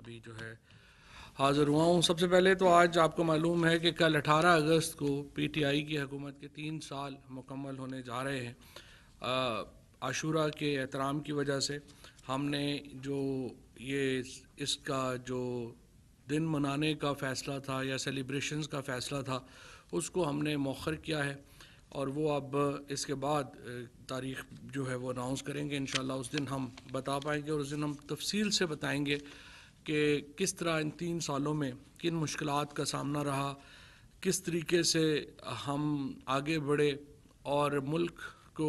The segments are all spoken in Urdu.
ابھی جو ہے حاضر ہوا ہوں۔ سب سے پہلے تو آج آپ کو معلوم ہے کہ کل 18 اگست کو پی ٹی آئی کی حکومت کے 3 سال مکمل ہونے جا رہے ہیں۔ عاشورہ کے احترام کی وجہ سے ہم نے جو یہ اس کا جو دن منانے کا فیصلہ تھا یا سیلیبریشنز کا فیصلہ تھا اس کو ہم نے مؤخر کیا ہے، اور وہ اب اس کے بعد تاریخ جو ہے وہ اناؤنس کریں گے انشاءاللہ۔ اس دن ہم بتا پائیں گے اور اس دن ہم تفصیل سے بتائیں گے کہ کس طرح ان 3 سالوں میں کن مشکلات کا سامنا رہا، کس طریقے سے ہم آگے بڑھے، اور ملک کو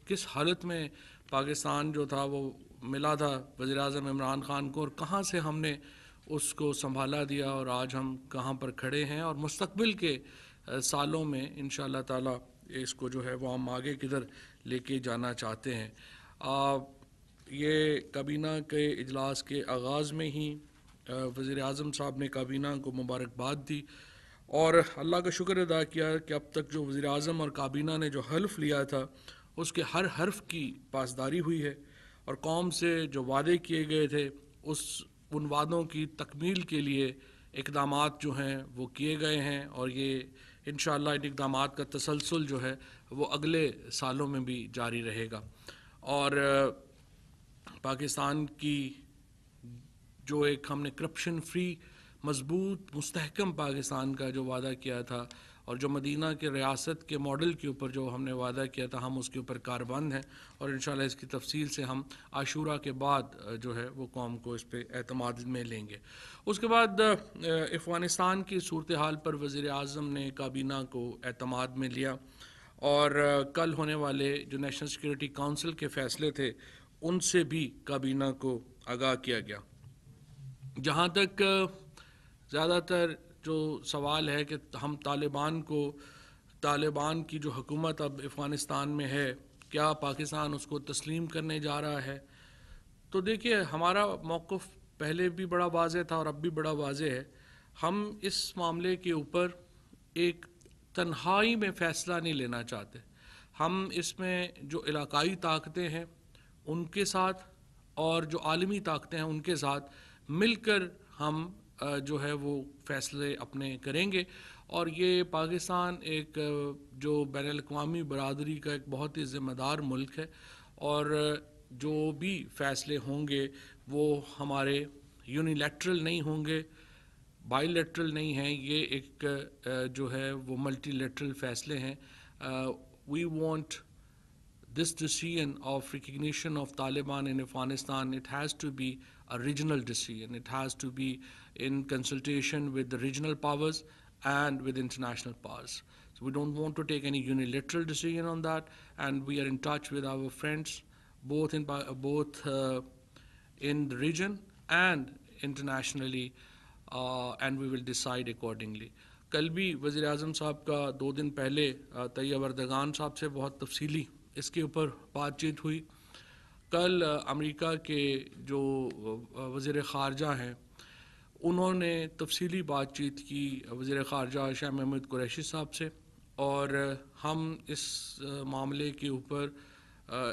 کس حالت میں پاکستان جو تھا وہ ملا تھا وزیر اعظم عمران خان کو، اور کہاں سے ہم نے اس کو سنبھالا دیا اور آج ہم کہاں پر کھڑے ہیں، اور مستقبل کے سالوں میں انشاءاللہ تعالی اس کو جو ہے وہ ہم آگے کدھر لے کے جانا چاہتے ہیں۔ یہ کابینہ کے اجلاس کے آغاز میں ہی وزیر اعظم صاحب نے کابینہ کو مبارکباد دی اور اللہ کا شکر ادا کیا کہ اب تک جو وزیر اعظم اور کابینہ نے جو حلف لیا تھا اس کے ہر حرف کی پاسداری ہوئی ہے، اور قوم سے جو وعدے کیے گئے تھے ان وعدوں کی تکمیل کے لیے اقدامات جو ہیں وہ کیے گئے ہیں، اور یہ انشاءاللہ ان اقدامات کا تسلسل جو ہے وہ اگلے سالوں میں بھی جاری رہے گا۔ اور پاکستان کی جو ایک ہم نے کرپشن فری مضبوط مستحکم پاکستان کا جو وعدہ کیا تھا، اور جو مدینہ کے ریاست کے ماڈل کے اوپر جو ہم نے وعدہ کیا تھا، ہم اس کے اوپر کاربند ہیں، اور انشاءاللہ اس کی تفصیل سے ہم عاشورہ کے بعد جو ہے وہ قوم کو اس پہ اعتماد میں لیں گے۔ اس کے بعد افغانستان کی صورتحال پر وزیر اعظم نے کابینہ کو اعتماد میں لیا، اور کل ہونے والے جو نیشنل سیکورٹی کونسل کے فیصلے تھے ان سے بھی کابینہ کو آگاہ کیا گیا۔ جہاں تک زیادہ تر جو سوال ہے کہ ہم طالبان کی جو حکومت اب افغانستان میں ہے، کیا پاکستان اس کو تسلیم کرنے جا رہا ہے؟ تو دیکھیے، ہمارا موقف پہلے بھی بڑا واضح تھا اور اب بھی بڑا واضح ہے۔ ہم اس معاملے کے اوپر ایک تنہائی میں فیصلہ نہیں لینا چاہتے۔ ہم اس میں جو علاقائی طاقتیں ہیں ان کے ساتھ اور جو عالمی طاقتیں ہیں ان کے ساتھ مل کر ہم جو ہے وہ فیصلے اپنے کریں گے، اور یہ پاکستان ایک جو بین الاقوامی برادری کا ایک بہت ہی ذمہ دار ملک ہے، اور جو بھی فیصلے ہوں گے وہ ہمارے یونیلیٹرل نہیں ہوں گے، بائی لیٹرل نہیں ہیں، یہ ایک جو ہے وہ ملٹی لیٹرل فیصلے ہیں۔ We want this decision of recognition of Taliban in Afghanistan, it has to be a regional decision. It has to be in consultation with the regional powers and with international powers. So we don't want to take any unilateral decision on that, and we are in touch with our friends both in the region and internationally, and we will decide accordingly. کل بھی وزیر اعظم صاحب کا 2 دن پہلے طیب اردگان صاحب سے بہت تفصیلی اس کے اوپر بات چیت ہوئی۔ کل امریکہ کے جو وزیر خارجہ ہیں انہوں نے تفصیلی بات چیت کی وزیر خارجہ شاہ محمود قریشی صاحب سے، اور ہم اس معاملے کے اوپر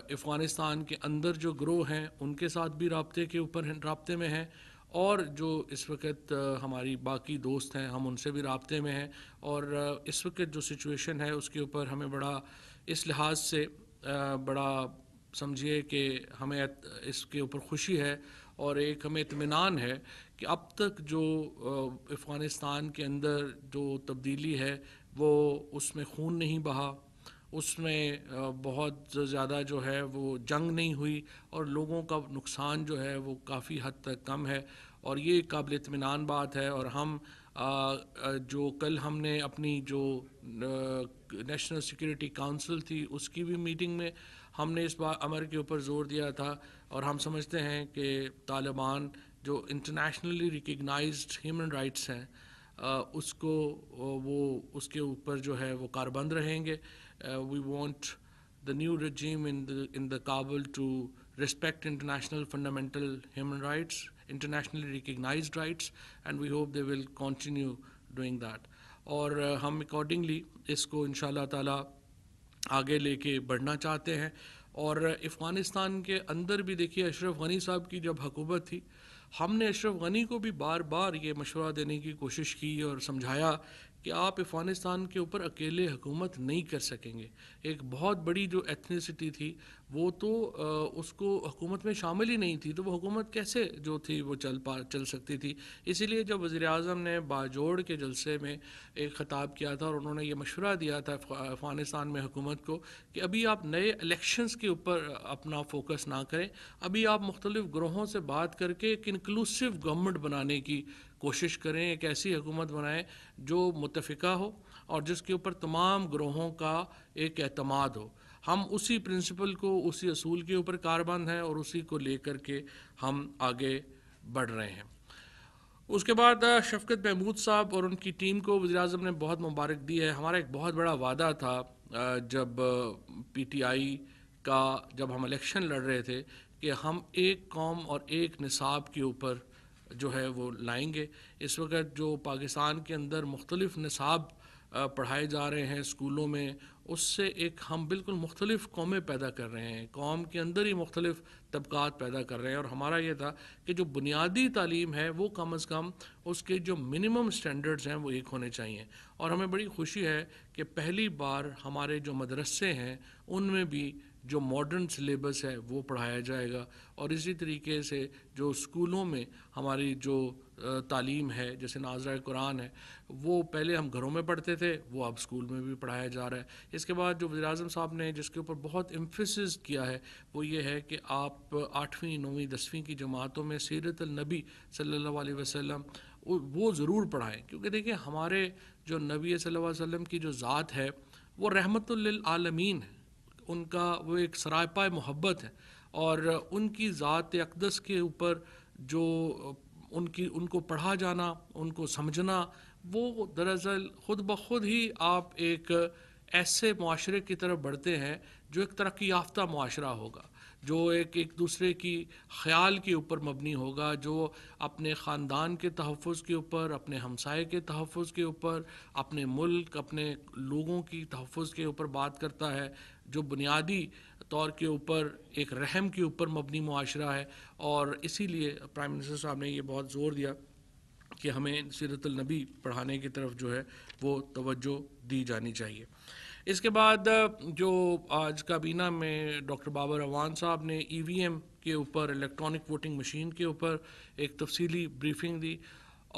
افغانستان کے اندر جو گروہ ہیں ان کے ساتھ بھی رابطے میں ہیں، اور جو اس وقت ہماری باقی دوست ہیں ہم ان سے بھی رابطے میں ہیں، اور اس وقت جو سچویشن ہے اس کے اوپر ہمیں بڑا اس لحاظ سے بڑا سمجھیے کہ ہمیں اس کے اوپر خوشی ہے اور ایک ہمیں اطمینان ہے کہ اب تک جو افغانستان کے اندر جو تبدیلی ہے وہ اس میں خون نہیں بہا، اس میں بہت زیادہ جو ہے وہ جنگ نہیں ہوئی، اور لوگوں کا نقصان جو ہے وہ کافی حد تک کم ہے، اور یہ قابل اطمینان بات ہے۔ اور ہم جو کل ہم نے اپنی جو نیشنل سیکورٹی کونسل تھی اس کی بھی میٹنگ میں ہم نے اس امر کے اوپر زور دیا تھا، اور ہم سمجھتے ہیں کہ طالبان جو انٹرنیشنلی ریکگنائزڈ ہیومن رائٹس ہیں اس کو وہ اس کے اوپر جو ہے وہ کاربند رہیں گے۔ We want the new regime in the Kabul to respect international fundamental human rights, internationally recognized rights, and we hope they will continue doing that. اور ہم accordingly اس کو انشاءاللہ تعالی آگے لے کے بڑھنا چاہتے ہیں۔ اور افغانستان کے اندر بھی دیکھیے اشرف غنی صاحب کی جب حکومت تھی ہم نے اشرف غنی کو بھی بار بار یہ مشورہ دینے کی کوشش کی اور سمجھایا کہ آپ افغانستان کے اوپر اکیلے حکومت نہیں کر سکیں گے. ایک بہت بڑی جو ایتھنیسٹی تھی وہ تو اس کو حکومت میں شامل ہی نہیں تھی, تو وہ حکومت کیسے جو تھی وہ چل سکتی تھی. اسی لیے جب وزیر اعظم نے باجوڑ کے جلسے میں ایک خطاب کیا تھا اور انہوں نے یہ مشورہ دیا تھا افغانستان میں حکومت کو کہ ابھی آپ نئے الیکشنز کے اوپر اپنا فوکس نہ کریں, ابھی آپ مختلف گروہوں سے بات کر کے ایک انکلوسیو گورنمنٹ بنانے کی کوشش کریں, ایک ایسی حکومت بنائیں جو متفقہ ہو اور جس کے اوپر تمام گروہوں کا ایک اعتماد ہو. ہم اسی پرنسپل کو, اسی اصول کے اوپر کاربند ہیں اور اسی کو لے کر کے ہم آگے بڑھ رہے ہیں. اس کے بعد شفقت محمود صاحب اور ان کی ٹیم کو وزیر اعظم نے بہت مبارک دی ہے. ہمارا ایک بہت بڑا وعدہ تھا جب پی ٹی آئی کا جب ہم الیکشن لڑ رہے تھے کہ ہم ایک قوم اور ایک نصاب کے اوپر جو ہے وہ لائیں گے. اس وقت جو پاکستان کے اندر مختلف نصاب پڑھائے جا رہے ہیں اسکولوں میں, اس سے ایک ہم بالکل مختلف قومیں پیدا کر رہے ہیں, قوم کے اندر ہی مختلف طبقات پیدا کر رہے ہیں. اور ہمارا یہ تھا کہ جو بنیادی تعلیم ہے وہ کم از کم اس کے جو منیمم سٹینڈرڈز ہیں وہ ایک ہونے چاہیے. اور ہمیں بڑی خوشی ہے کہ پہلی بار ہمارے جو مدرسے ہیں ان میں بھی جو ماڈرن سلیبس ہے وہ پڑھایا جائے گا. اور اسی طریقے سے جو اسکولوں میں ہماری جو تعلیم ہے جیسے ناظرہ قرآن ہے وہ پہلے ہم گھروں میں پڑھتے تھے, وہ اب اسکول میں بھی پڑھایا جا رہا ہے. اس کے بعد جو وزیر اعظم صاحب نے جس کے اوپر بہت ایمفیسس کیا ہے وہ یہ ہے کہ آپ 8ویں 9ویں 10ویں کی جماعتوں میں سیرت النبی صلی اللہ علیہ وسلم وہ ضرور پڑھائیں, کیونکہ دیکھیں ہمارے جو نبی صلی اللہ علیہ وسلم کی جو ذات ہے وہ رحمت للعالمین ہے, ان کا وہ ایک سراپا محبت ہے. اور ان کی ذات اقدس کے اوپر جو ان کو پڑھا جانا, ان کو سمجھنا, وہ دراصل خود بخود ہی آپ ایک ایسے معاشرے کی طرف بڑھتے ہیں جو ایک ترقی یافتہ معاشرہ ہوگا, جو ایک دوسرے کی خیال کے اوپر مبنی ہوگا, جو اپنے خاندان کے تحفظ کے اوپر, اپنے ہمسائے کے تحفظ کے اوپر, اپنے ملک, اپنے لوگوں کی تحفظ کے اوپر بات کرتا ہے, جو بنیادی طور کے اوپر ایک رحم کے اوپر مبنی معاشرہ ہے. اور اسی لیے پرائم منسٹر صاحب نے یہ بہت زور دیا کہ ہمیں سیرت النبی پڑھانے کی طرف جو ہے وہ توجہ دی جانی چاہیے. اس کے بعد جو آج کابینہ میں ڈاکٹر بابر اعوان صاحب نے ای وی ایم کے اوپر, الیکٹرانک ووٹنگ مشین کے اوپر ایک تفصیلی بریفنگ دی.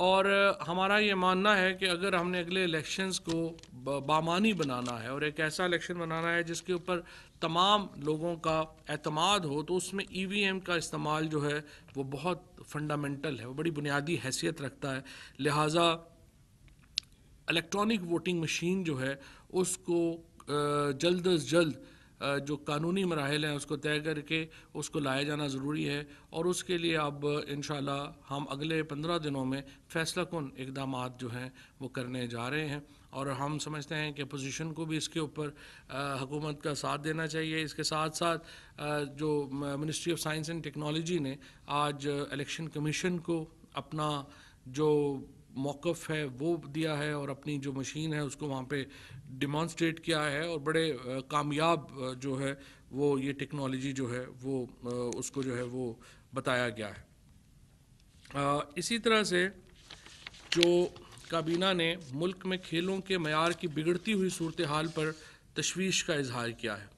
اور ہمارا یہ ماننا ہے کہ اگر ہم نے اگلے الیکشنز کو بامانی بنانا ہے اور ایک ایسا الیکشن بنانا ہے جس کے اوپر تمام لوگوں کا اعتماد ہو, تو اس میں ای وی ایم کا استعمال جو ہے وہ بہت فنڈامنٹل ہے, وہ بڑی بنیادی حیثیت رکھتا ہے. لہٰذا الیکٹرانک ووٹنگ مشین جو ہے اس کو جلد از جلد جو قانونی مراحل ہیں اس کو طے کر کے اس کو لایا جانا ضروری ہے. اور اس کے لیے اب انشاءاللہ ہم اگلے 15 دنوں میں فیصلہ کن اقدامات جو ہیں وہ کرنے جا رہے ہیں. اور ہم سمجھتے ہیں کہ اپوزیشن کو بھی اس کے اوپر حکومت کا ساتھ دینا چاہیے. اس کے ساتھ ساتھ جو ministry of science and technology نے آج الیکشن کمیشن کو اپنا جو موقف ہے وہ دیا ہے اور اپنی جو مشین ہے اس کو وہاں پہ ڈیمانسٹریٹ کیا ہے, اور بڑے کامیاب جو ہے وہ یہ ٹیکنالوجی جو ہے وہ اس کو جو ہے وہ بتایا گیا ہے. اسی طرح سے جو کابینہ نے ملک میں کھیلوں کے معیار کی بگڑتی ہوئی صورتحال پر تشویش کا اظہار کیا ہے.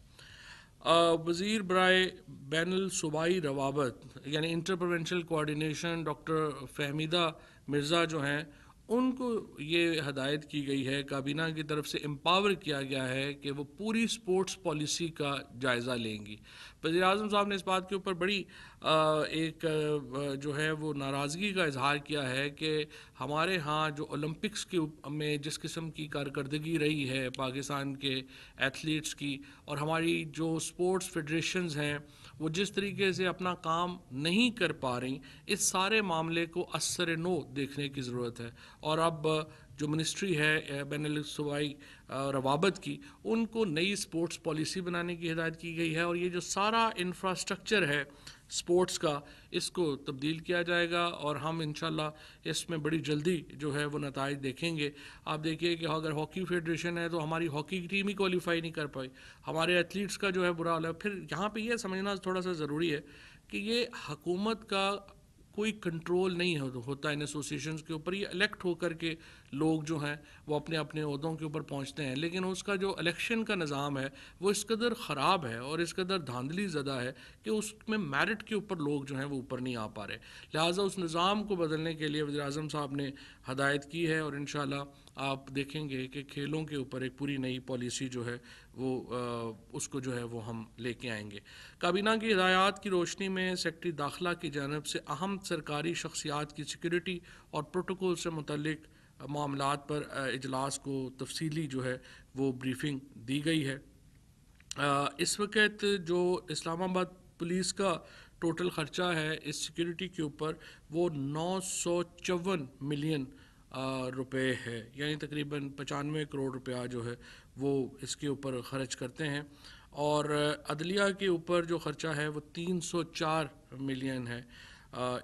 وزیر برائے بین الصوبائی روابط یعنی inter provincial coordination doctor Fahmida Mirza جو ہیں ان کو یہ ہدایت کی گئی ہے, کابینہ کی طرف سے امپاور کیا گیا ہے کہ وہ پوری سپورٹس پالیسی کا جائزہ لیں گی. وزیر اعظم صاحب نے اس بات کے اوپر بڑی ایک جو ہے وہ ناراضگی کا اظہار کیا ہے کہ ہمارے ہاں جو اولمپکس کے میں جس قسم کی کارکردگی رہی ہے پاکستان کے ایتھلیٹس کی, اور ہماری جو سپورٹس فیڈریشنز ہیں وہ جس طریقے سے اپنا کام نہیں کر پا رہی, اس سارے معاملے کو اثر نو دیکھنے کی ضرورت ہے. اور اب جو منسٹری ہے بین الاصوبائی روابط کی, ان کو نئی سپورٹس پالیسی بنانے کی ہدایت کی گئی ہے, اور یہ جو سارا انفراسٹرکچر ہے سپورٹس کا اس کو تبدیل کیا جائے گا, اور ہم انشاءاللہ اس میں بڑی جلدی جو ہے وہ نتائج دیکھیں گے. آپ دیکھیے کہ اگر ہاکی فیڈریشن ہے تو ہماری ہاکی کی ٹیم ہی کوالیفائی نہیں کر پائی, ہمارے ایتھلیٹس کا جو ہے برا حال ہے. پھر یہاں پہ یہ سمجھنا تھوڑا سا ضروری ہے کہ یہ حکومت کا کوئی کنٹرول نہیں ہوتا ان ایسوسیشنز کے اوپر. یہ الیکٹ ہو کر کے لوگ جو ہیں وہ اپنے اپنے عہدوں کے اوپر پہنچتے ہیں, لیکن اس کا جو الیکشن کا نظام ہے وہ اس قدر خراب ہے اور اس قدر دھاندلی زدہ ہے کہ اس میں میرٹ کے اوپر لوگ جو ہیں وہ اوپر نہیں آ پا رہے. لہٰذا اس نظام کو بدلنے کے لیے وزیر اعظم صاحب نے ہدایت کی ہے, اور انشاءاللہ آپ دیکھیں گے کہ کھیلوں کے اوپر ایک پوری نئی پالیسی جو ہے وہ اس کو جو ہے وہ ہم لے کے آئیں گے. کابینہ کی ہدایات کی روشنی میں سیکرٹری داخلہ کی جانب سے اہم سرکاری شخصیات کی سیکورٹی اور پروٹوکول سے متعلق معاملات پر اجلاس کو تفصیلی جو ہے وہ بریفنگ دی گئی ہے. اس وقت جو اسلام آباد پولیس کا ٹوٹل خرچہ ہے اس سیکورٹی کے اوپر وہ 954 ملین روپے ہے, یعنی تقریباً 95 کروڑ روپیہ جو ہے وہ اس کے اوپر خرچ کرتے ہیں. اور عدلیہ کے اوپر جو خرچہ ہے وہ 304 ملین ہے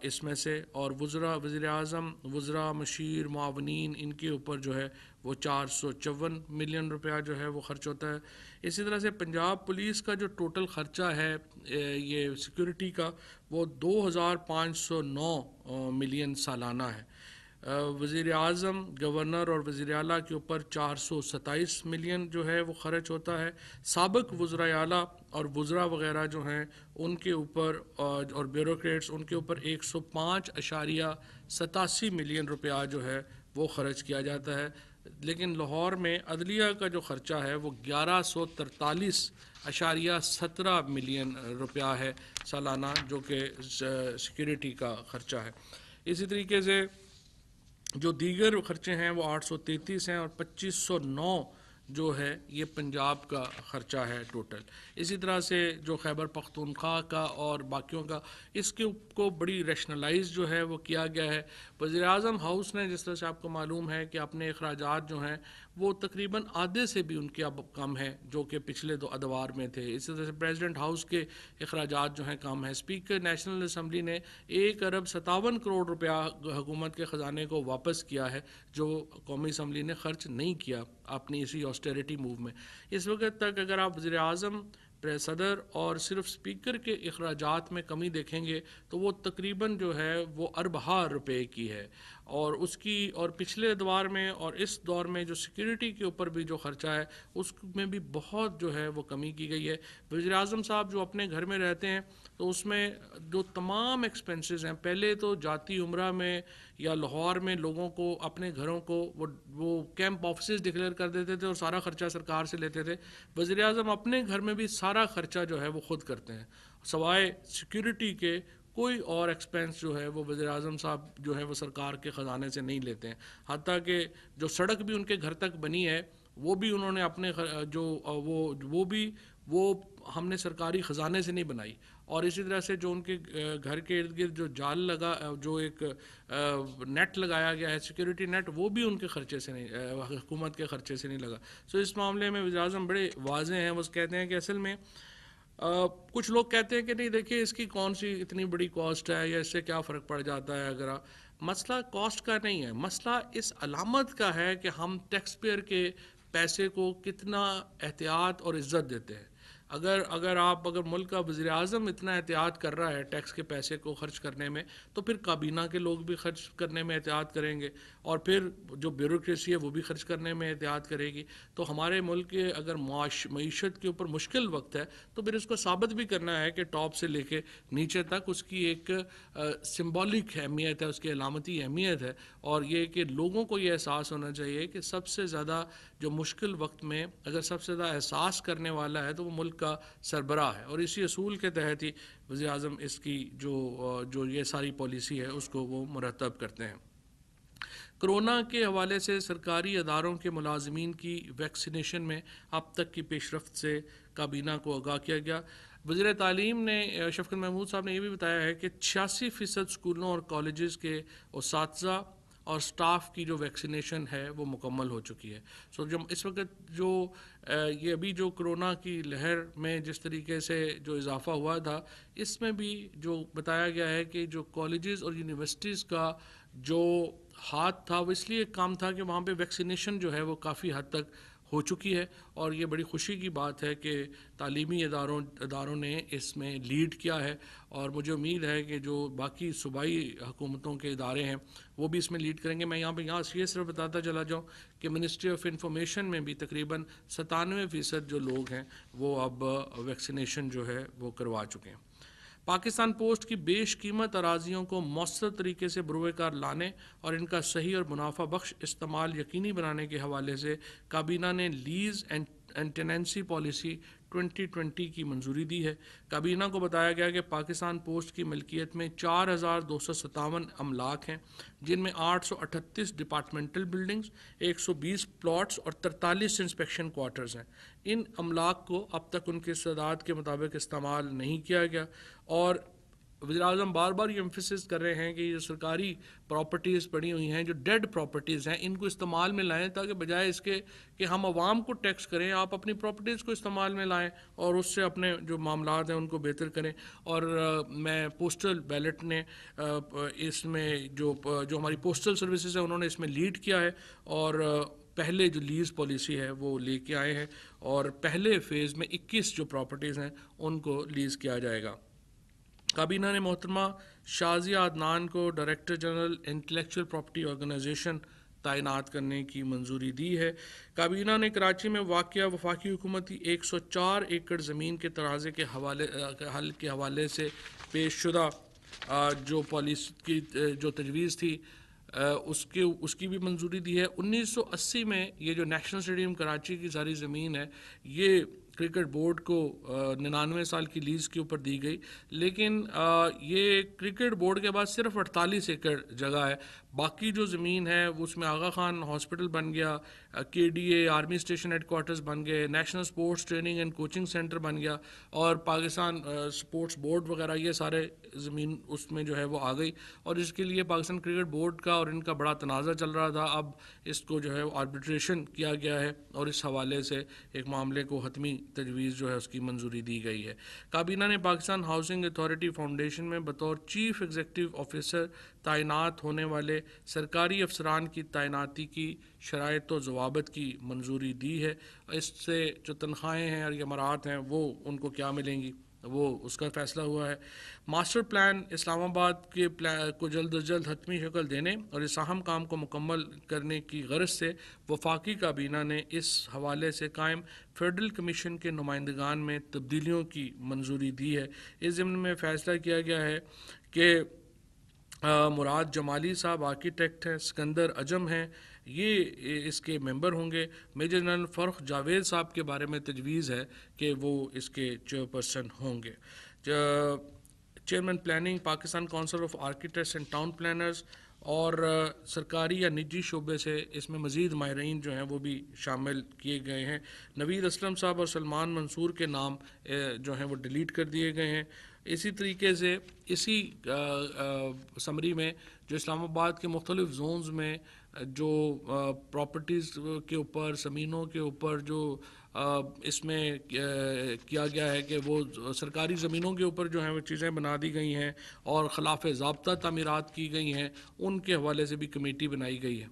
اس میں سے, اور وزراء, وزیر اعظم, وزراء, مشیر, معاونین, ان کے اوپر جو ہے وہ 454 ملین روپیہ جو ہے وہ خرچ ہوتا ہے. اسی طرح سے پنجاب پولیس کا جو ٹوٹل خرچہ ہے یہ سیکورٹی کا وہ 2509 ملین سالانہ ہے. وزیر اعظم, گورنر اور وزیر اعلیٰ کے اوپر 427 ملین جو ہے وہ خرچ ہوتا ہے. سابق وزراء اعلیٰ اور وزراء وغیرہ جو ہیں ان کے اوپر اور بیوروکریٹس ان کے اوپر 105.87 ملین روپیہ جو ہے وہ خرچ کیا جاتا ہے. لیکن لاہور میں عدلیہ کا جو خرچہ ہے وہ 1143.17 ملین روپیہ ہے سالانہ, جو کہ سیکورٹی کا خرچہ ہے. اسی طریقے سے جو دیگر خرچے ہیں وہ 833 ہیں, اور 2509 جو ہے یہ پنجاب کا خرچہ ہے ٹوٹل. اسی طرح سے جو خیبر پختونخوا کا اور باقیوں کا اس کے کو بڑی ریشنلائز جو ہے وہ کیا گیا ہے. وزیر اعظم ہاؤس نے, جس طرح سے آپ کو معلوم ہے کہ اپنے اخراجات جو ہیں وہ تقریباً آدھے سے بھی ان کے اب کم ہے جو کہ پچھلے 2 ادوار میں تھے. اسی طرح سے پریزیڈنٹ ہاؤس کے اخراجات جو ہیں کم ہیں. اسپیکر نیشنل اسمبلی نے 1.57 کروڑ روپیہ حکومت کے خزانے کو واپس کیا ہے جو قومی اسمبلی نے خرچ نہیں کیا اپنی اسی آسٹیریٹی موو میں. اس وقت تک اگر آپ وزیر اعظم, صدر اور صرف اسپیکر کے اخراجات میں کمی دیکھیں گے تو وہ تقریباً جو ہے وہ اربہ روپے کی ہے, اور اس کی اور پچھلے ادوار میں اور اس دور میں جو سیکورٹی کے اوپر بھی جو خرچہ ہے اس میں بھی بہت جو ہے وہ کمی کی گئی ہے. وزیر اعظم صاحب جو اپنے گھر میں رہتے ہیں تو اس میں جو تمام ایکسپنسز ہیں, پہلے تو جاتی عمرہ میں یا لاہور میں لوگوں کو اپنے گھروں کو وہ کیمپ آفیسز ڈکلیئر کر دیتے تھے اور سارا خرچہ سرکار سے لیتے تھے. وزیر اعظم اپنے گھر میں بھی سارا خرچہ جو ہے وہ خود کرتے ہیں, سوائے سیکورٹی کے کوئی اور ایکسپنس جو ہے وہ وزیر اعظم صاحب جو ہے وہ سرکار کے خزانے سے نہیں لیتے ہیں. حتیٰ کہ جو سڑک بھی ان کے گھر تک بنی ہے وہ بھی انہوں نے اپنے جو وہ ہم نے سرکاری خزانے سے نہیں بنائی. اور اسی طرح سے جو ان کے گھر کے ارد گرد جو جال لگا, جو ایک نیٹ لگایا گیا ہے سیکورٹی نیٹ, وہ بھی ان کے خرچے سے نہیں, حکومت کے خرچے سے نہیں لگا. سو اس معاملے میں وزیر اعظم بڑے واضح ہیں. وہ کہتے ہیں کہ اصل میں کچھ لوگ کہتے ہیں کہ نہیں دیکھیے اس کی کون سی اتنی بڑی کاسٹ ہے یا اس سے کیا فرق پڑ جاتا ہے. اگر مسئلہ کاسٹ کا نہیں ہے, مسئلہ اس علامت کا ہے کہ ہم ٹیکس پیئر کے پیسے کو کتنا احتیاط اور عزت دیتے ہیں. اگر ملک کا وزیر اعظم اتنا احتیاط کر رہا ہے ٹیکس کے پیسے کو خرچ کرنے میں, تو پھر کابینہ کے لوگ بھی خرچ کرنے میں احتیاط کریں گے, اور پھر جو بیوروکریسی ہے وہ بھی خرچ کرنے میں احتیاط کرے گی. تو ہمارے ملک کے اگر معیشت کے اوپر مشکل وقت ہے تو پھر اس کو ثابت بھی کرنا ہے کہ ٹاپ سے لے کے نیچے تک اس کی ایک سمبولک اہمیت ہے, اس کی علامتی اہمیت ہے. اور یہ کہ لوگوں کو یہ احساس ہونا چاہیے کہ سب سے زیادہ جو مشکل وقت میں اگر سب سے زیادہ احساس کرنے والا ہے تو وہ ملک کا سربراہ ہے. اور اسی اصول کے تحت ہی وزیر اعظم اس کی جو یہ ساری پالیسی ہے اس کو وہ مرتب کرتے ہیں. کرونا کے حوالے سے سرکاری اداروں کے ملازمین کی ویکسینیشن میں اب تک کی پیش رفت سے کابینہ کو آگاہ کیا گیا. وزیر تعلیم نے شفقت محمود صاحب نے یہ بھی بتایا ہے کہ 86% اسکولوں اور کالجز کے اساتذہ اور سٹاف کی جو ویکسینیشن ہے وہ مکمل ہو چکی ہے. سو جب اس وقت جو یہ ابھی جو کرونا کی لہر میں جس طریقے سے جو اضافہ ہوا تھا, اس میں بھی جو بتایا گیا ہے کہ جو کالجز اور یونیورسٹیز کا جو ہاتھ تھا وہ اس لیے کام تھا کہ وہاں پہ ویکسینیشن جو ہے وہ کافی حد تک ہو چکی ہے، اور یہ بڑی خوشی کی بات ہے کہ تعلیمی اداروں نے اس میں لیڈ کیا ہے، اور مجھے امید ہے کہ جو باقی صوبائی حکومتوں کے ادارے ہیں وہ بھی اس میں لیڈ کریں گے۔ میں یہاں یہ صرف بتاتا چلا جاؤں کہ منسٹری آف انفارمیشن میں بھی تقریباً 97% جو لوگ ہیں وہ اب ویکسینیشن جو ہے وہ کروا چکے ہیں۔ پاکستان پوسٹ کی بیش قیمت اراضیوں کو مؤثر طریقے سے بروئے کار لانے اور ان کا صحیح اور منافع بخش استعمال یقینی بنانے کے حوالے سے کابینہ نے لیز اینڈ ٹیننسی پالیسی 2020 کی منظوری دی ہے۔ کابینہ کو بتایا گیا کہ پاکستان پوسٹ کی ملکیت میں 4257 املاک ہیں، جن میں 838 ڈپارٹمنٹل بلڈنگز، 120 پلاٹس اور 43 انسپیکشن کوارٹرز ہیں۔ ان املاک کو اب تک ان کے استعداد کے مطابق استعمال نہیں کیا گیا، اور وزیر اعظم بار بار یہ ایمفیسس کر رہے ہیں کہ یہ سرکاری پراپرٹیز پڑی ہوئی ہیں، جو ڈیڈ پراپرٹیز ہیں، ان کو استعمال میں لائیں، تاکہ بجائے اس کے کہ ہم عوام کو ٹیکس کریں، آپ اپنی پراپرٹیز کو استعمال میں لائیں اور اس سے اپنے جو معاملات ہیں ان کو بہتر کریں۔ اور میں پوسٹل بیلٹ نے اس میں جو ہماری پوسٹل سروسز ہیں انہوں نے اس میں لیڈ کیا ہے، اور پہلے جو لیز پالیسی ہے وہ لے کے آئے ہیں، اور پہلے فیز میں 21 جو پراپرٹیز ہیں ان کو لیز کیا جائے گا۔ کابینہ نے محترمہ شازیہ عدنان کو director general intellectual property organisation تعینات کرنے کی منظوری دی ہے۔ کابینہ نے کراچی میں واقع وفاقی حکومتی 104 ایکڑ زمین کے تنازع کے حل کے حوالے سے پیش شدہ جو پالیسی کی جو تجویز تھی اس کی بھی منظوری دی ہے۔ 1980 میں یہ جو نیشنل اسٹیڈیم کراچی کی ساری زمین ہے یہ کرکٹ بورڈ کو 99 سال کی لیز کے اوپر دی گئی، لیکن یہ کرکٹ بورڈ کے بعد صرف 48 ایکڑ جگہ ہے، باقی جو زمین ہے اس میں آغا خان ہاسپٹل بن گیا، KDA army station headquarters بن گئے، national sports training and coaching centre بن گیا، اور پاکستان سپورٹس بورڈ وغیرہ یہ سارے زمین اس میں جو ہے وہ آ گئی، اور اس کے لیے پاکستان کرکٹ بورڈ کا اور ان کا بڑا تنازع چل رہا تھا۔ اب اس کو جو ہے آربیٹریشن کیا گیا ہے، اور اس حوالے سے ایک معاملے کو حتمی تجویز جو ہے اس کی منظوری دی گئی ہے۔ کابینہ نے پاکستان ہاؤسنگ اتھارٹی فاؤنڈیشن میں بطور چیف ایگزیکٹو آفیسر تعینات ہونے والے سرکاری افسران کی تعیناتی کی شرائط و ضوابط کی منظوری دی ہے۔ اس سے جو تنخواہیں ہیں اور یہ امارات ہیں وہ ان کو کیا ملیں گی، وہ اس کا فیصلہ ہوا ہے۔ ماسٹر پلان اسلام آباد کے کو جلد از جلد حتمی شکل دینے اور اس اہم کام کو مکمل کرنے کی غرض سے وفاقی کابینہ نے اس حوالے سے قائم فیڈرل کمیشن کے نمائندگان میں تبدیلیوں کی منظوری دی ہے۔ اس ضمن میں فیصلہ کیا گیا ہے کہ مراد جمالی صاحب آرکیٹیکٹ ہیں، سکندر اجم ہیں، یہ اس کے ممبر ہوں گے۔ میجر جنرل فرخ جاوید صاحب کے بارے میں تجویز ہے کہ وہ اس کے چیئرپرسن ہوں گے۔ Chairman planning Pakistan council of architects and town planners, اور سرکاری یا نجی شعبے سے اس میں مزید ماہرین جو ہیں وہ بھی شامل کیے گئے ہیں۔ نوید اسلم صاحب اور سلمان منصور کے نام جو ہیں وہ ڈیلیٹ کر دیے گئے ہیں۔ اسی طریقے سے اسی سمری میں جو اسلام آباد کے مختلف زونز میں جو پراپرٹیز کے اوپر، زمینوں کے اوپر جو اس میں کیا گیا ہے کہ وہ سرکاری زمینوں کے اوپر جو ہیں وہ چیزیں بنا دی گئی ہیں اور خلاف ضابطہ تعمیرات کی گئی ہیں، ان کے حوالے سے بھی کمیٹی بنائی گئی ہے۔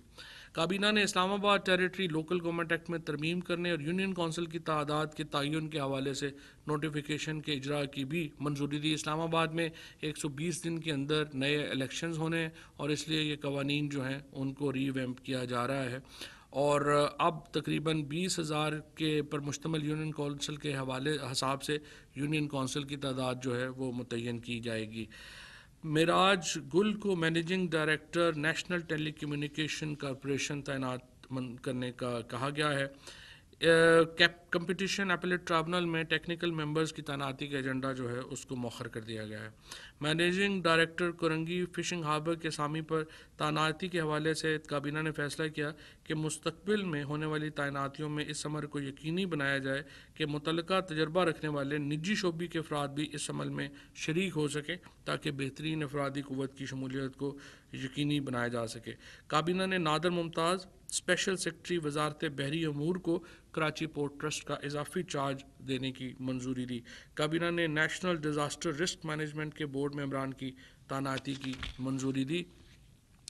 کابینہ نے اسلام آباد ٹیریٹری لوکل گورنمنٹ ایکٹ میں ترمیم کرنے اور یونین کونسل کی تعداد کے تعین کے حوالے سے نوٹیفیکیشن کے اجراء کی بھی منظوری دی۔ اسلام آباد میں 120 دن کے اندر نئے الیکشنز ہونے ہیں، اور اس لیے یہ قوانین جو ہیں ان کو ری ویمپ کیا جا رہا ہے، اور اب تقریباً 20,000 کے پر مشتمل یونین کونسل کے حساب سے یونین کونسل کی تعداد جو ہے وہ متعین کی جائے گی۔ معراج گل کو مینیجنگ ڈائریکٹر نیشنل ٹیلی کمیونیکیشن کارپوریشن تعینات کرنے کا کہا گیا ہے۔ کمپٹیشن اپیلیٹ ٹرائبونل میں ٹیکنیکل ممبرز کی تعیناتی کا ایجنڈا جو ہے اس کو مؤخر کر دیا گیا ہے۔ Managing director Korangi fishing harbour کے سامی پر تعیناتی کے حوالے سے کابینہ نے فیصلہ کیا کہ مستقبل میں ہونے والی تعیناتیوں میں اس عمل کو یقینی بنایا جائے کہ متعلقہ تجربہ رکھنے والے نجی شعبے کے افراد بھی اس عمل میں شریک ہو سکیں، تاکہ بہترین افرادی قوت کی شمولیت کو یقینی بنایا جا سکے۔ کابینہ نے نادر ممتاز اسپیشل سیکرٹری وزارت بحری امور کو کراچی پورٹ ٹرسٹ کا اضافی چارج دینے کی منظوری دی۔ کابینہ نے نیشنل ڈیزاسٹر رسک مینجمنٹ کے بورڈ ممبران کی تعیناتی کی منظوری دی۔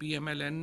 PMLN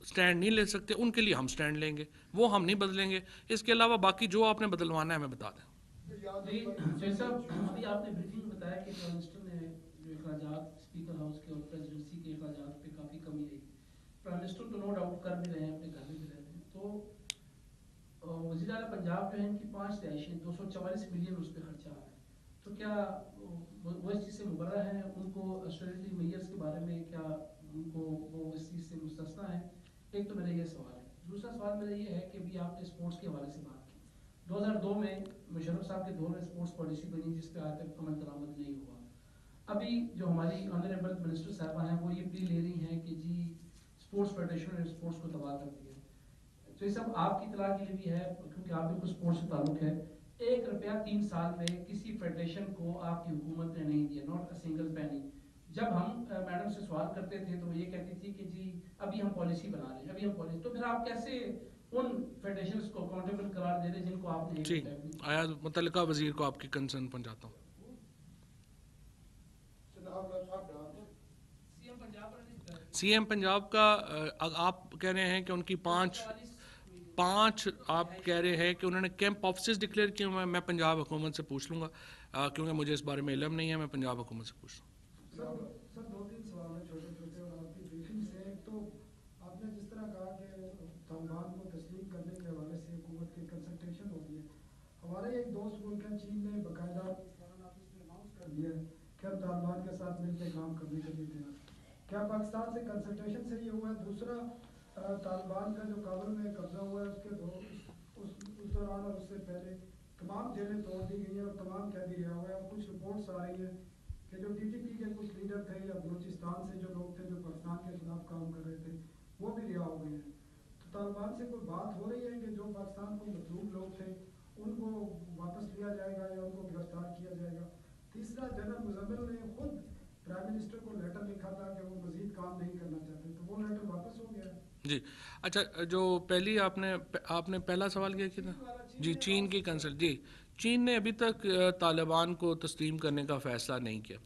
سٹینڈ نہیں لے سکتے ان کے لیے ہم سٹینڈ لیں گے, وہ ہم نہیں بدلیں گے. اس کے علاوہ باقی جو آپ نے بدلوانا ہے ہمیں بتا دیں. جی صاحب, ابھی آپ نے بریفنگ میں بتایا کہ پرائم منسٹر نے جو اخراجات اسپیکر ہاؤس کے اور پریزیڈنسی کے اخراجات پہ کافی کمی رہی. پرائم منسٹر تو نو ڈاؤٹ کر بھی رہے ہیں, اپنے گھر میں بھی رہ رہے ہیں, تو وزیر اعلیٰ پنجاب جو ہے ان کی 5 رہائشیں 244 ملین اس پہ خرچہ آ رہا ہے, تو کیا وہ اس چیز سے مبرہ ہیں؟ ان کو اسٹریٹجی میئرس کے بارے میں کیا ان کو وہ اس چیز سے مستثنا ہے؟ ایک تو میرا یہ سوال ہے. دوسرا سوال میرا یہ ہے کہ ابھی آپ نے اسپورٹس کے حوالے سے بات کی. 2002 میں مشرف صاحب کے دور میں اسپورٹس پالیسی بنی جس پہ آج تک عمل درآمد نہیں ہوا. ابھی جو ہماری آنریبل منسٹر صاحبہ ہیں وہ یہ پلی لے رہی ہیں کہ جی اسپورٹس فیڈریشن نے اسپورٹس کو تباہ کر دیا. تو یہ سب آپ کی اطلاع کے لیے بھی ہے کیونکہ آپ بھی کچھ اسپورٹس سے تعلق ہے. 1 روپیہ 3 سال میں کسی فیڈریشن کو آپ کی حکومت نے نہیں دیا, ناٹ اے سنگل پینی. جب ہم میڈم سے سوال کرتے تھے تو وہ یہ کہتی تھی کہ جی ابھی ہم پالیسی بنا رہے ہیں, ابھی ہم پالیسی. تو پھر آپ کیسے ان فیڈریشنز کو اکاؤنٹیبل قرار دے رہے جن کو آپ نے جی, آیا متعلقہ وزیر کو آپ کی کنسرن پہنچاتا ہوں. سی ایم پنجاب کا آپ کہہ رہے ہیں کہ ان کی 5 آپ کہہ رہے ہیں کہ انہوں نے کیمپ آفسز ڈکلیئر کیے ہوئے ہیں. میں پنجاب حکومت سے پوچھ لوں گا کیونکہ مجھے اس بارے میں علم نہیں ہے, میں پنجاب حکومت سے پوچھ لوں گا. سر 2-3 سوال ہیں چھوٹے چھوٹے اور آپ کی بریفنگ سے. ایک تو آپ نے جس طرح کہا کہ طالبان کو تسلیم کرنے کے حوالے سے حکومت کی کنسلٹیشن ہوگی ہے. ہمارے ایک دوست ملک ہیں چین نے باقاعدہ اناؤنس کر دیا ہے کہ ہم طالبان کے ساتھ مل کے کام کرنے کے لیے تیار. کیا پاکستان سے کنسلٹیشن سے یہ ہوا ہے؟ دوسرا, طالبان کا جو کابل میں قبضہ ہوا ہے اس کے اس دوران اور اس سے پہلے تمام جیلیں توڑ دی گئی ہیں اور تمام قیدی رہا ہوا ہے. اور کچھ رپورٹس آ رہی ہیں کہ جو ٹی ٹی پی کے کچھ لیڈر تھے یا بلوچستان سے جو لوگ تھے جو پاکستان کے خلاف کام کر رہے تھے وہ بھی رہا ہو گئے ہیں. تو طالبان سے کوئی بات ہو رہی ہے کہ جو پاکستان کو مطلوب لوگ تھے ان کو واپس لیا جائے گا یا ان کو گرفتار کیا جائے گا؟ تیسرا, جنرل مزمل نے خود پرائم منسٹر کو لیٹر لکھا تھا کہ وہ مزید کام نہیں کرنا چاہتے, تو وہ لیٹر واپس ہو گیا. جی اچھا, جو پہلی آپ نے پہلا سوال کیا تھا جی چین کی کنسلٹ. جی چین نے ابھی تک طالبان کو تسلیم کرنے کا فیصلہ نہیں کیا,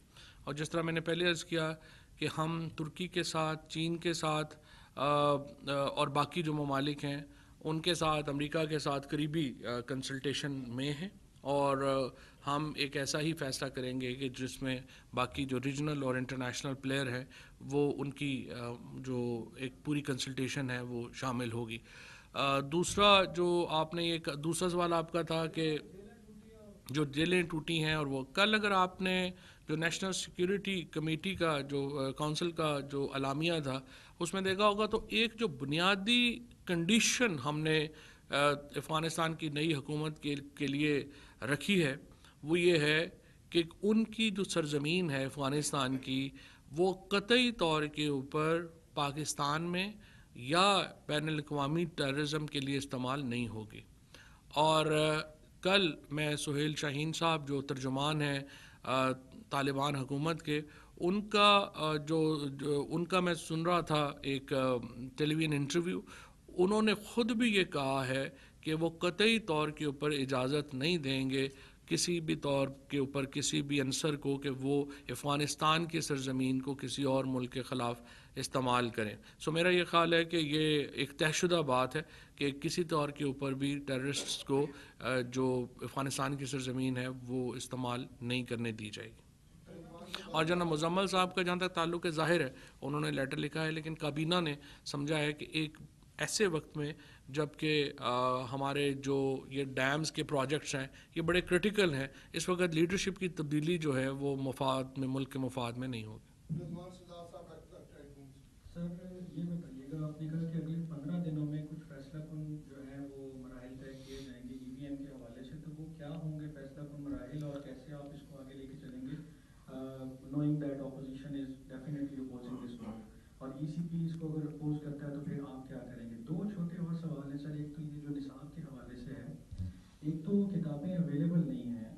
اور جس طرح میں نے پہلے عرض کیا کہ ہم ترکی کے ساتھ, چین کے ساتھ اور باقی جو ممالک ہیں ان کے ساتھ, امریکہ کے ساتھ قریبی کنسلٹیشن میں ہیں, اور ہم ایک ایسا ہی فیصلہ کریں گے کہ جس میں باقی جو ریجنل اور انٹرنیشنل پلیئر ہیں وہ ان کی جو ایک پوری کنسلٹیشن ہے وہ شامل ہوگی. دوسرا جو آپ نے ایک دوسرا سوال آپ کا تھا کہ جو جیلیں ٹوٹی ہیں, اور وہ کل اگر آپ نے جو نیشنل سیکیورٹی کمیٹی کا جو کونسل کا جو اعلامیہ تھا اس میں دیکھا ہوگا تو ایک جو بنیادی کنڈیشن ہم نے افغانستان کی نئی حکومت کے لیے رکھی ہے وہ یہ ہے کہ ان کی جو سرزمین ہے افغانستان کی وہ قطعی طور کے اوپر پاکستان میں یا بین الاقوامی ٹیررزم کے لیے استعمال نہیں ہوگی. اور کل میں سہیل شاہین صاحب جو ترجمان ہیں طالبان حکومت کے, ان کا میں سن رہا تھا ایک ٹیلی ویژن انٹرویو, انہوں نے خود بھی یہ کہا ہے کہ وہ قطعی طور کے اوپر اجازت نہیں دیں گے کسی بھی طور کے اوپر کسی بھی عنصر کو کہ وہ افغانستان کی سرزمین کو کسی اور ملک کے خلاف استعمال کریں. سو میرا یہ خیال ہے کہ یہ ایک طے شدہ بات ہے کہ کسی طور کے اوپر بھی ٹیررسٹ کو جو افغانستان کی سرزمین ہے وہ استعمال نہیں کرنے دی جائے گی. اور جناب مزمل صاحب کا جہاں تک تعلق ہے, ظاہر ہے انہوں نے لیٹر لکھا ہے, لیکن کابینہ نے سمجھا ہے کہ ایک ایسے وقت میں جب کہ ہمارے جو یہ ڈیمز کے پروجیکٹس ہیں یہ بڑے کرٹیکل ہیں, اس وقت لیڈرشپ کی تبدیلی جو ہے وہ مفاد میں, ملک کے مفاد میں نہیں ہوگی. سر یہ بتائیے گا, آپ نے کہا کہ اگلے 15 دنوں میں کچھ فیصلہ کن جو ہے وہ مراحل طے کیے جائیں گے ای وی ایم کے حوالے سے, تو وہ کیا ہوں گے فیصلہ کن مراحل اور کیسے آپ اس کو آگے لے کے چلیں گے, knowing that opposition is definitely opposing this one, اور ای سی پی اس کو اگر اپوز کرتا ہے تو پھر آپ کیا کریں گے؟ 2 چھوٹے اور سوال ہیں سر. ایک تو یہ جو نصاب کے حوالے سے ہے, ایک تو کتابیں اویلیبل نہیں ہیں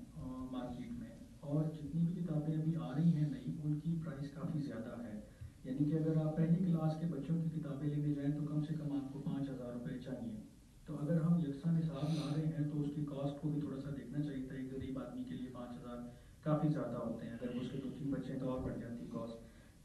مارکیٹ میں, اور جتنی بھی کتابیں ابھی آ رہی ہیں نئی ان کی پرائس کافی زیادہ ہے. یعنی کہ اگر آپ پہلی کلاس کے بچوں کی کتابیں لینے جائیں تو کم سے کم آپ کو 5,000 روپے چاہیے. تو اگر ہم یکساں نصاب لا رہے ہیں تو اس کی کاسٹ کو بھی تھوڑا سا دیکھنا چاہیے تھا. ایک غریب آدمی کے لیے 5,000 کافی زیادہ ہوتے ہیں, اگر اس کے 2-3 بچے تو اور بڑھ جاتی کاسٹ.